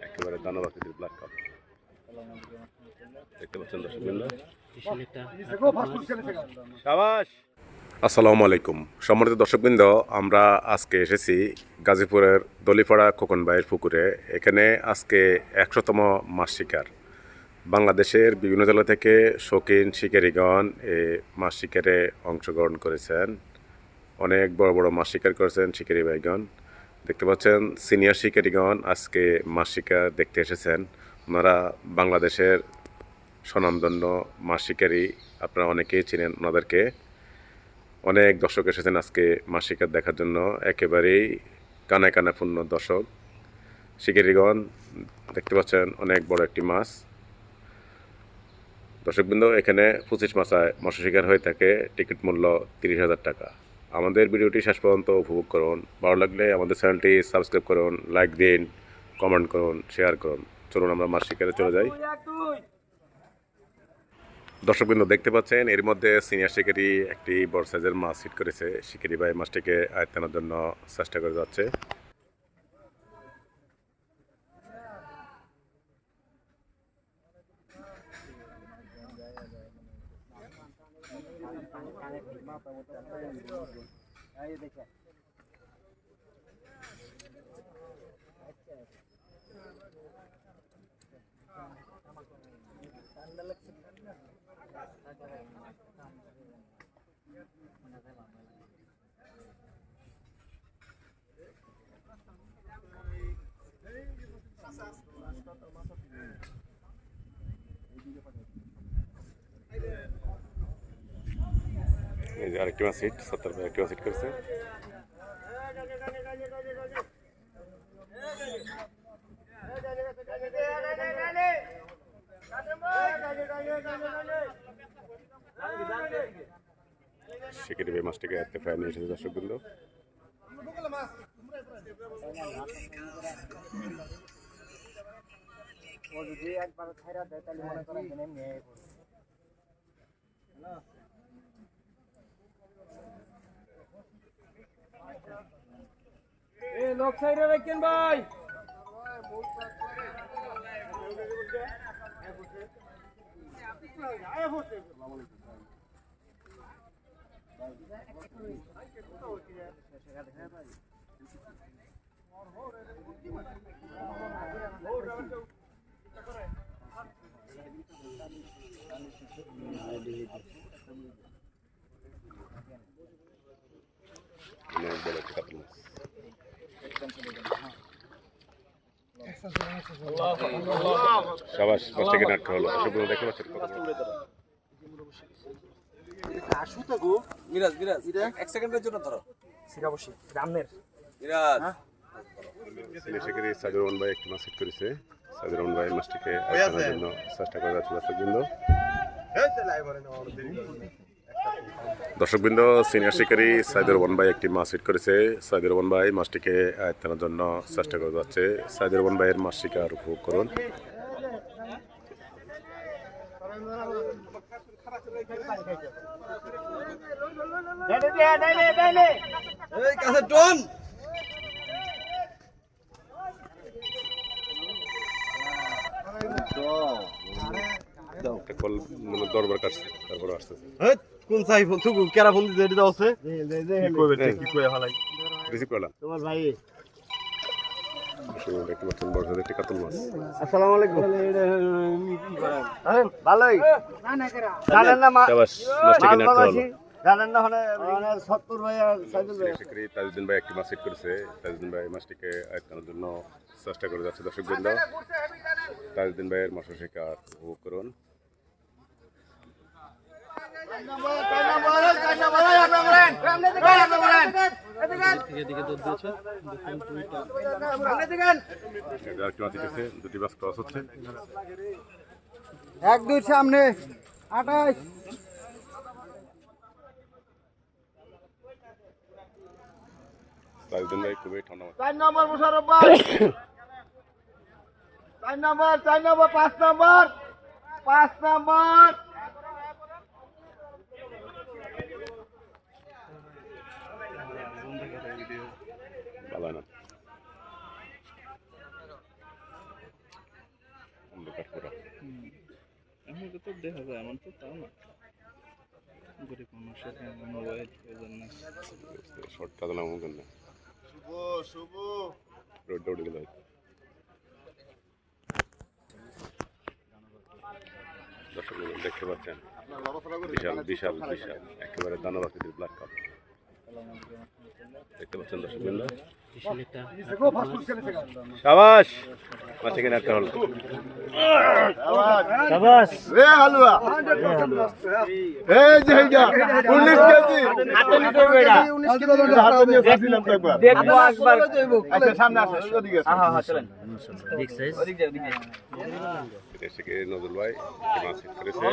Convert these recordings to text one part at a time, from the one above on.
একেবারে দানব আকৃতির ব্ল্যাক কাপ দেখতে পাচ্ছেন দর্শকবৃন্দ। আসসালামু আলাইকুম সম্মানিত দর্শকবৃন্দ, আমরা আজকে এসেছি গাজীপুরের দলিপাড়া খোকন ভাইয়ের পুকুরে। এখানে আজকে 100তম মাছ শিকার। বাংলাদেশের বিভিন্ন জেলা থেকে শৌখিন শিকারীগণ এই মাছ শিকারে অংশগ্রহণ করেছেন। অনেক বড় বড় মাছ শিকার করেছেন শিকারী ভাইগণ। দেখতে পাচ্ছেন সিনিয়র শিকারীগণ আজকে মাছ শিকার দেখতে এসেছেন। ওনারা বাংলাদেশের স্বনামধন্য মাছ শিকারী, আপনারা অনেকেই চিনেন ওনাদেরকে। অনেক দর্শক এসেছেন আজকে মাছ শিকার দেখার জন্য, একেবারেই কানায় কানায় পূর্ণ দর্শক শিকারীগণ। দেখতে পাচ্ছেন অনেক বড় একটি মাছ। দর্শকবৃন্দ, এখানে 25 মাছায় মৎস্য শিকার হয়ে থাকে। টিকিট মূল্য 30,000 টাকা। আমাদের ভিডিওটি শেষ পর্যন্ত উপভোগ করুন। ভালো লাগলে আমাদের চ্যানেলটি সাবস্ক্রাইব করুন, লাইক দিন, কমেন্ট করুন, শেয়ার করুন। চলুন আমরা মাছ শিকারে চলে যাই। দর্শকবৃন্দ, দেখতে পাচ্ছেন এর মধ্যে সিনিয়র শিকারী একটি বড় সাইজের মাছ হিট করেছে। শিকারী ভাই মাছটিকে আয়ত্তানোর জন্য চেষ্টা করে যাচ্ছে। এই যে আরেকটি মাছ হিট, 70 ভাই একটি মাছ হিট করেছে। শিকারী ভাই মাছটিকে এতে প্রায় নিয়ে এসেছে দর্শকবৃন্দ। লোক সাইডে রাখেন ভাই। অনেক বড় একটি কাতল মাছ। সাবাস, মাছটিকে নাটকা হলো। দর্শকবৃন্দ দেখতে পাচ্ছেন কত বড়। মিরাজ মিরাজ এক সেকেন্ডের জন্য ধরো। সিরাবশি রামনের মিরাজ। সিনিয়র শিকারী সাইদুর রহমান ভাই একটি মাছ হিট করেছে। সাইদুর রহমান ভাই মাছটিকে আয়ত্তানোর জন্য চেষ্টা করে যাচ্ছে দর্শকবৃন্দ। দর্শকবৃন্দ, সিনিয়র শিকারী সাইদুর রহমান ভাই একটি মাছ হিট করেছে। সাইদুর রহমান ভাই মাছটিকে আয়ত্তানোর জন্য চেষ্টা করে যাচ্ছে। সাইদুর রহমান ভাইয়ের মাছ শিকার উপভোগ করুন। দরবার কাটছে, তারপরে আসতেছে। কোন চাই ফোন তুই কেরা ফোন দিতে এটা আছে কি কইবে কি কই হালাই রিসিভ করলাম তোমার ভাই। দেখতে পাচ্ছেন বড় সাইজের একটি কাতল মাছ। আসসালামু আলাইকুম। আরে ভালোই জানেন না সাবাস, মাছটিকে নাটকা হলো। জানেন না মানে 70 ভাই আর সাইদুল ভাই। সিনিয়র শিকারী তাজউদ্দিন ভাই একটি মাছ হিট করেছে। তাজউদ্দিন ভাই মাছটিকে আয়ত্তানোর জন্য চেষ্টা করে যাচ্ছে দর্শকবৃন্দ। তাজউদ্দিন ভাইয়ের মাছ শিকার উপভোগ করুন। দুটি বাস ক্রস হচ্ছে। 1 2 সামনে 28 তাজউদ্দিন ভাই খুবই ঠান্ডা মাছ। 4 নম্বর মুশাররফ ভাই 4 নম্বর 5 নম্বর 5 নম্বর দেখা যায় এমন তো তাও না গরিব মানুষের মোবাইল প্রয়োজন নেই শর্ট কাজ না মনে না রোড দৌড়ে গেল দর্শক দেখতে পাচ্ছেন বিশাল বিশাল বিশাল একেবারে দানব আকৃতির ব্ল্যাক কাপ দেখতে পাচ্ছেন দর্শক বৃন্দ শাবাশ মাছ কিনে একটা হল শাবাশ রে হালুয়া এই যে এইটা 19 কেজি হাতে নিতে বেড়া 19 কিলো হাতে নিয়ে ফাছিলাম তো একবার দেখবো একবার আচ্ছা সামনে আসো ওদিকে হ্যাঁ হ্যাঁ চলেন ঠিক সাইজ ওদিক যাও ওদিকে এসে নজরুল ভাই মাছ হিট করেছে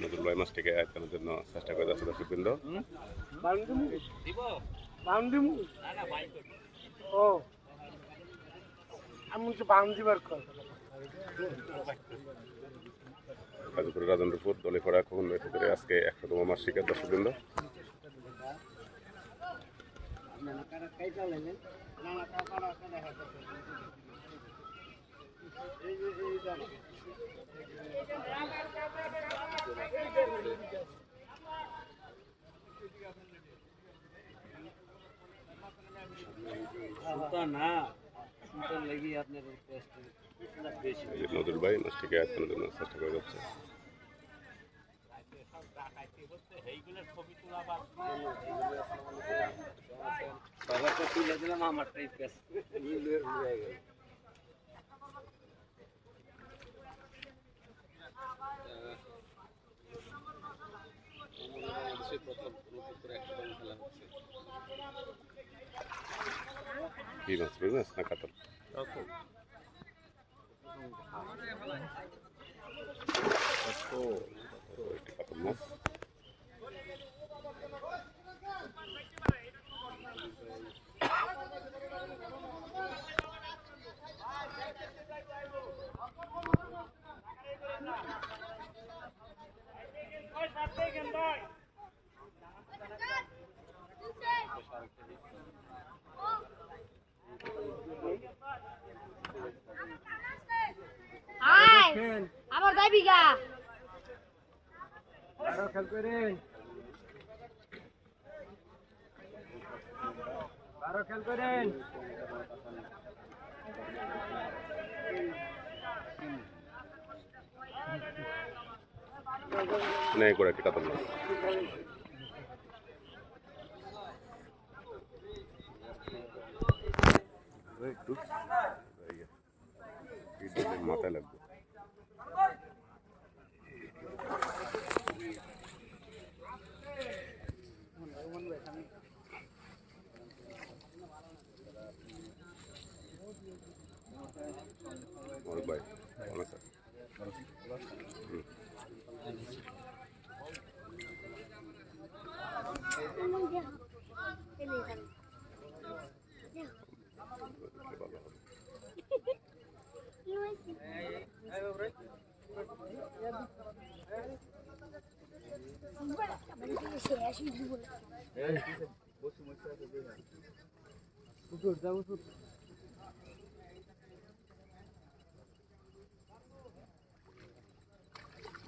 নজরুল ভাই মাছটিকে আটকানোর জন্য চেষ্টা করে যাচ্ছে দর্শক বৃন্দ গাজীপুর রাজেন্দ্রপুর দলিপাড়া খোকন ভাই পুকুরে আজকে 100তম মাছ শিকার দর্শক বৃন্দ নজরুল ভাই মাছটিকে আটকানোর জন্য চেষ্টা করে যাচ্ছে কি মাছ বুঝলেন না কাতল একটি কাতল মাছ আবার যাইবি গা আরো খেল করেন আরো খেল করেন নেই করে একটি কাতল মাছ একটু মাথায় লাগবে ভাই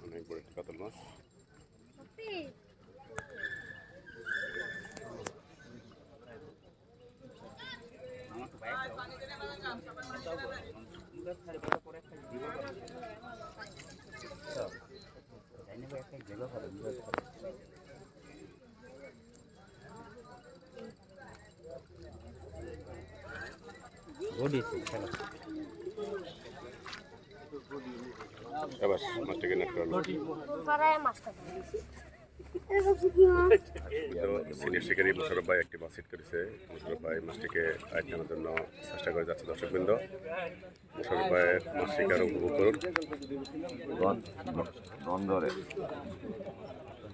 অনেক বড় একটা কাতল মাছ এবার মাছটাকে নেট করলো সিনিয়র শিকারী মোশারফ ভাই একটি মাছ হিট করেছে মোশারফ ভাই মাছটিকে আটকানোর জন্য চেষ্টা করে যাচ্ছে দর্শকবৃন্দ মোশারফ ভাইয়ের মাছ শিকার উপভোগ করুন জোরে করে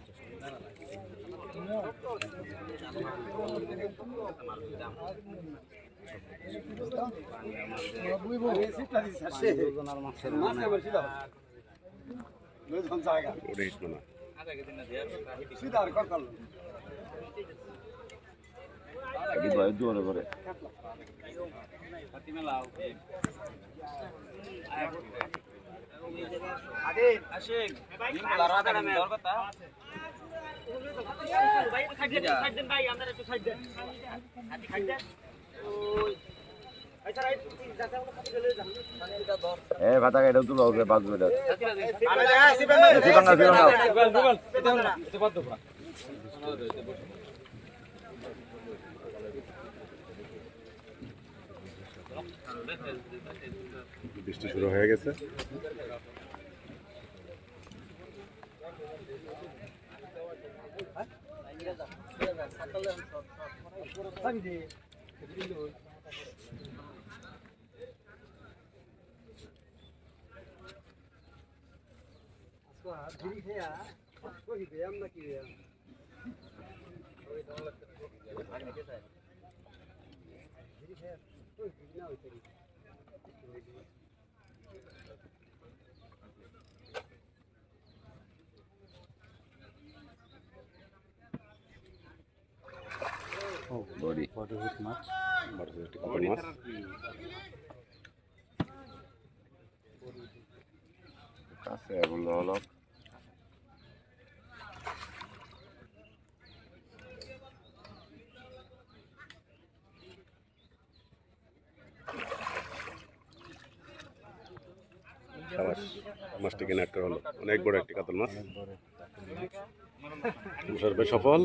আশিক দিন বলা রাখা দিন দর কথা ভাই সাইড দেন ভাই আমরা একটু সাইড দেন হাতি সাইড দেন ওই ভাই স্যার এই যাতে আমরা খালি গেলে যান মানে এটা দর এ ভাতা এটা তুলো ওকে বাদ করে দাও আরে আসি ভাই সিবাঙ্গা গুগল এটা হলো এটা বাদ দাও বৃষ্টি শুরু হয়ে গেছে। বডি একটি কাতল মাছ। কাছে বললো হলো সাবাস, মাছটি কিনে একটা হলো, অনেক বড় একটি কাতল মাছ। সর্বে সফল।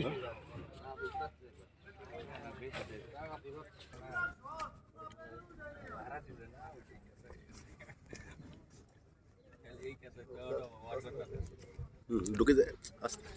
ঢুকে যায় আস্তে।